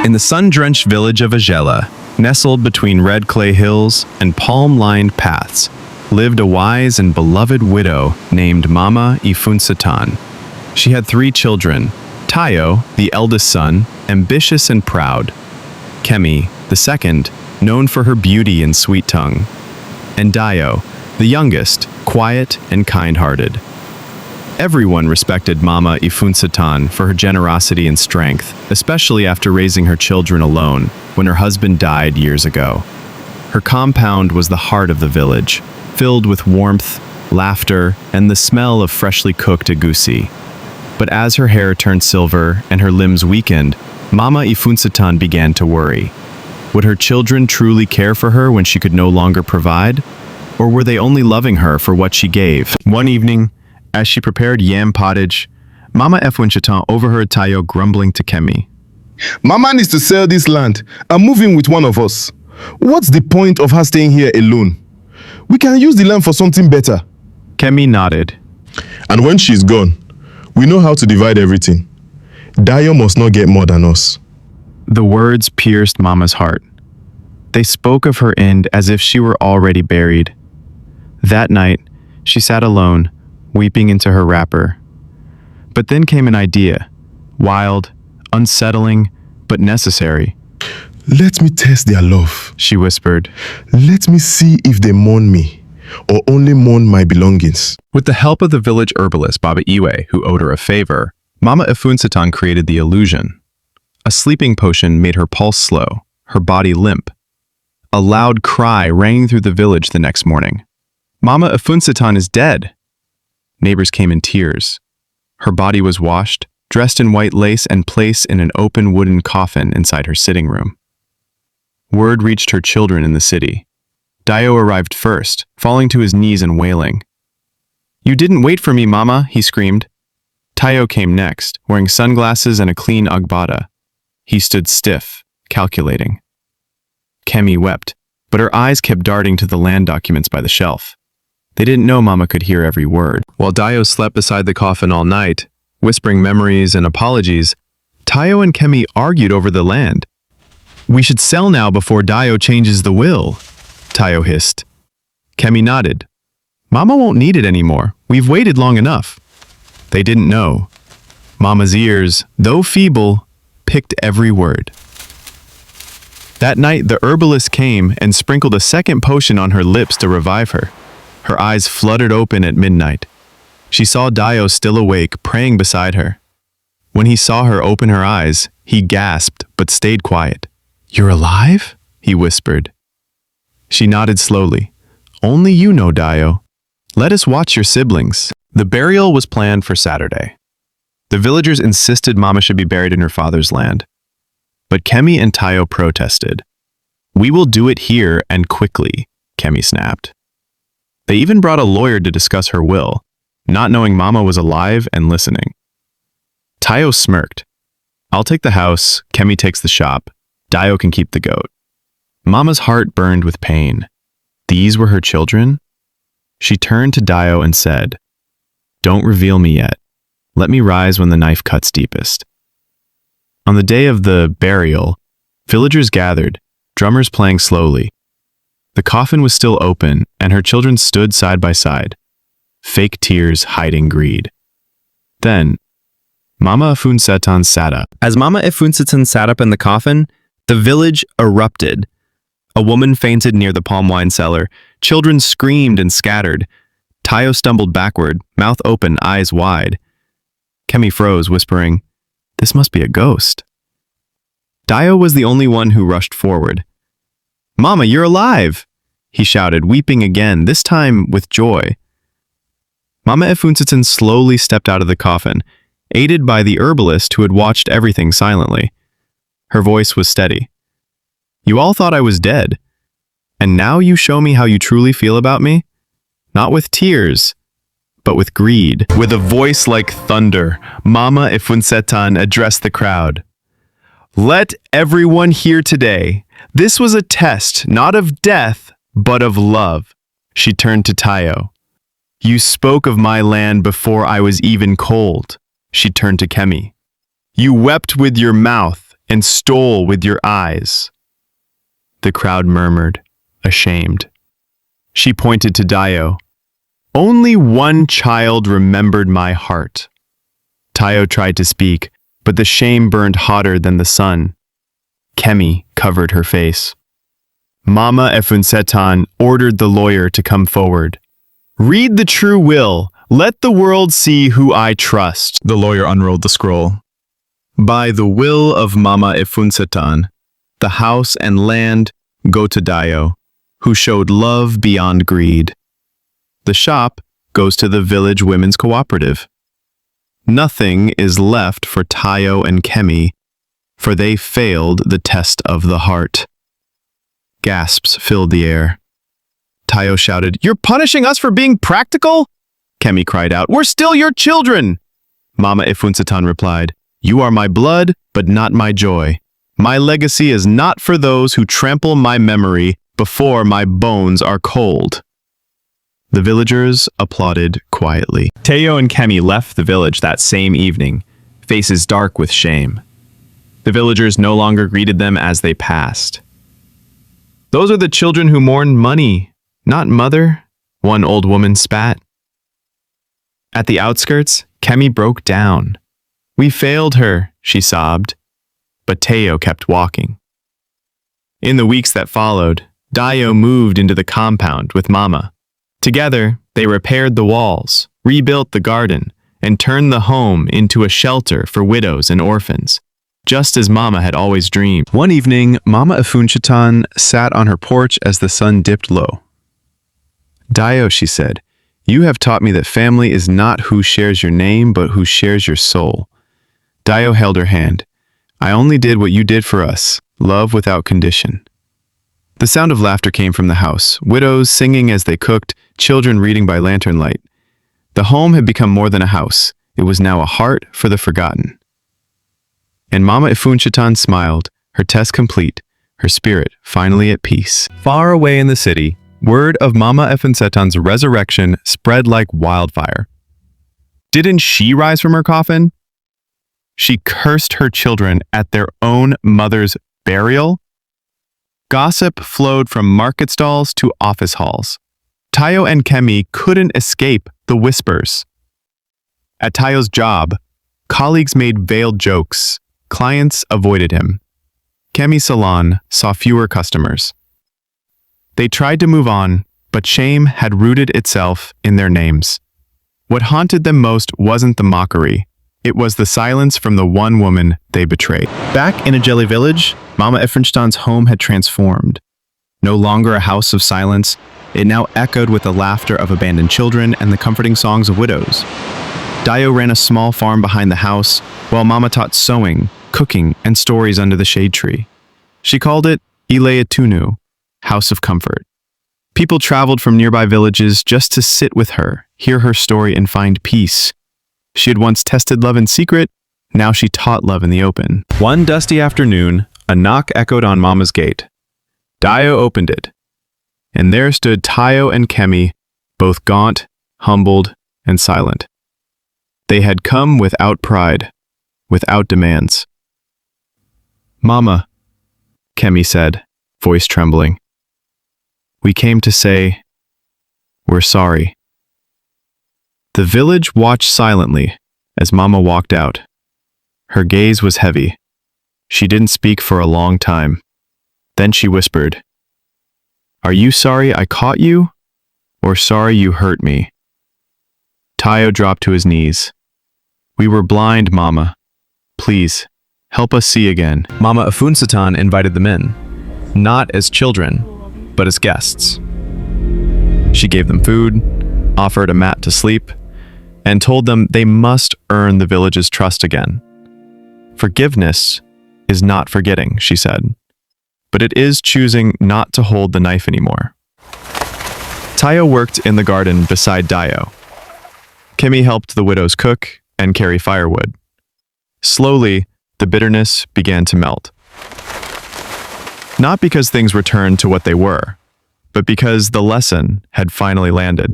In the sun-drenched village of Agela, nestled between red clay hills and palm-lined paths, lived a wise and beloved widow named Mama Ifunsatan. She had 3 children: Tayo, the eldest son, ambitious and proud; Kemi, the second, known for her beauty and sweet tongue; and Dayo, the youngest, quiet and kind-hearted. Everyone respected Mama Ifunsatan for her generosity and strength, especially after raising her children alone when her husband died years ago. Her compound was the heart of the village, filled with warmth, laughter, and the smell of freshly cooked egusi. But as her hair turned silver and her limbs weakened, Mama Ifunsatan began to worry. Would her children truly care for her when she could no longer provide? Or were they only loving her for what she gave? One evening, as she prepared yam pottage, Mama Ifunsatan overheard Tayo grumbling to Kemi. Mama needs to sell this land and move in with one of us. What's the point of her staying here alone? We can use the land for something better. Kemi nodded. And when she's gone, we know how to divide everything. Dayo must not get more than us. The words pierced Mama's heart. They spoke of her end as if she were already buried. That night, she sat alone, weeping into her wrapper. But then came an idea, wild, unsettling, but necessary. Let me test their love, she whispered. Let me see if they mourn me, or only mourn my belongings. With the help of the village herbalist Baba Iwe, who owed her a favor, Mama Ifunsatan created the illusion. A sleeping potion made her pulse slow, her body limp. A loud cry rang through the village the next morning. Mama Ifunsatan is dead! Neighbors came in tears. Her body was washed, dressed in white lace, and placed in an open wooden coffin inside her sitting room. Word reached her children in the city. Dayo arrived first, falling to his knees and wailing. "You didn't wait for me, Mama," he screamed. Tayo came next, wearing sunglasses and a clean agbada. He stood stiff, calculating. Kemi wept, but her eyes kept darting to the land documents by the shelf. They didn't know Mama could hear every word. While Dayo slept beside the coffin all night, whispering memories and apologies, Tayo and Kemi argued over the land. "We should sell now before Dayo changes the will," Tayo hissed. Kemi nodded. "Mama won't need it anymore. We've waited long enough." They didn't know. Mama's ears, though feeble, picked every word. That night, the herbalist came and sprinkled a second potion on her lips to revive her. Her eyes fluttered open at midnight. She saw Dayo still awake, praying beside her. When he saw her open her eyes, he gasped but stayed quiet. "You're alive?" he whispered. She nodded slowly. "Only you know, Dayo. Let us watch your siblings." The burial was planned for Saturday. The villagers insisted Mama should be buried in her father's land. But Kemi and Tayo protested. "We will do it here and quickly," Kemi snapped. They even brought a lawyer to discuss her will, not knowing Mama was alive and listening. Tayo smirked. "I'll take the house, Kemi takes the shop, Dayo can keep the goat." Mama's heart burned with pain. These were her children? She turned to Dayo and said, "Don't reveal me yet. Let me rise when the knife cuts deepest." On the day of the burial, villagers gathered, drummers playing slowly. The coffin was still open, and her children stood side by side, fake tears hiding greed. Then, Mama Ifunsatan sat up. As Mama Ifunsatan sat up in the coffin, the village erupted. A woman fainted near the palm wine cellar. Children screamed and scattered. Tayo stumbled backward, mouth open, eyes wide. Kemi froze, whispering, "This must be a ghost." Dayo was the only one who rushed forward. "Mama, you're alive!" he shouted, weeping again, this time with joy. Mama Ifunsatan slowly stepped out of the coffin, aided by the herbalist who had watched everything silently. Her voice was steady. "You all thought I was dead, and now you show me how you truly feel about me? Not with tears, but with greed." With a voice like thunder, Mama Ifunsatan addressed the crowd. "Let everyone hear today. This was a test, not of death, but of love." She turned to Tayo. "You spoke of my land before I was even cold." She turned to Kemi. "You wept with your mouth, and stole with your eyes." The crowd murmured, ashamed. She pointed to Tayo. "Only one child remembered my heart." Tayo tried to speak, but the shame burned hotter than the sun. Kemi covered her face. Mama Efunsetan ordered the lawyer to come forward. "Read the true will. Let the world see who I trust." The lawyer unrolled the scroll. "By the will of Mama Efunsetan, the house and land go to Tayo, who showed love beyond greed. The shop goes to the village women's cooperative. Nothing is left for Tayo and Kemi, for they failed the test of the heart." Gasps filled the air. Tayo shouted, "You're punishing us for being practical?" Kemi cried out, "We're still your children!" Mama Efunsetan replied, "You are my blood, but not my joy. My legacy is not for those who trample my memory before my bones are cold." The villagers applauded quietly. Tayo and Kemi left the village that same evening, faces dark with shame. The villagers no longer greeted them as they passed. "Those are the children who mourn money, not mother," one old woman spat. At the outskirts, Kemi broke down. "We failed her," she sobbed. But Tayo kept walking. In the weeks that followed, Tayo moved into the compound with Mama. Together, they repaired the walls, rebuilt the garden, and turned the home into a shelter for widows and orphans, just as Mama had always dreamed. One evening, Mama Efunsetan sat on her porch as the sun dipped low. "Tayo," she said, "you have taught me that family is not who shares your name, but who shares your soul." Tayo held her hand. "I only did what you did for us, love without condition." The sound of laughter came from the house, widows singing as they cooked, children reading by lantern light. The home had become more than a house. It was now a heart for the forgotten. And Mama Efunsetan smiled, her test complete, her spirit finally at peace. Far away in the city, word of Mama Efunsetan's resurrection spread like wildfire. Didn't she rise from her coffin? She cursed her children at their own mother's burial? Gossip flowed from market stalls to office halls. Tayo and Kemi couldn't escape the whispers. At Tayo's job, colleagues made veiled jokes. Clients avoided him. Kemi's salon saw fewer customers. They tried to move on, but shame had rooted itself in their names. What haunted them most wasn't the mockery. It was the silence from the one woman they betrayed. Back in a jelly village, Mama Efunsetan's home had transformed. No longer a house of silence, it now echoed with the laughter of abandoned children and the comforting songs of widows. Tayo ran a small farm behind the house, while Mama taught sewing, cooking, and stories under the shade tree. She called it Ileatunu, House of Comfort. People traveled from nearby villages just to sit with her, hear her story, and find peace. She had once tested love in secret, now she taught love in the open. One dusty afternoon, a knock echoed on Mama's gate. Tayo opened it, and there stood Tayo and Kemi, both gaunt, humbled, and silent. They had come without pride, without demands. "Mama," Kemi said, voice trembling. "We came to say, we're sorry." The village watched silently as Mama walked out. Her gaze was heavy. She didn't speak for a long time. Then she whispered, "Are you sorry I caught you, or sorry you hurt me?" Tayo dropped to his knees. "We were blind, Mama. Please, help us see again." Mama Efunsetan invited them in, not as children, but as guests. She gave them food, offered a mat to sleep, and told them they must earn the village's trust again. "Forgiveness is not forgetting," she said, "but it is choosing not to hold the knife anymore." Tayo worked in the garden beside Tayo. Kemi helped the widows cook and carry firewood. Slowly, the bitterness began to melt. Not because things returned to what they were, but because the lesson had finally landed.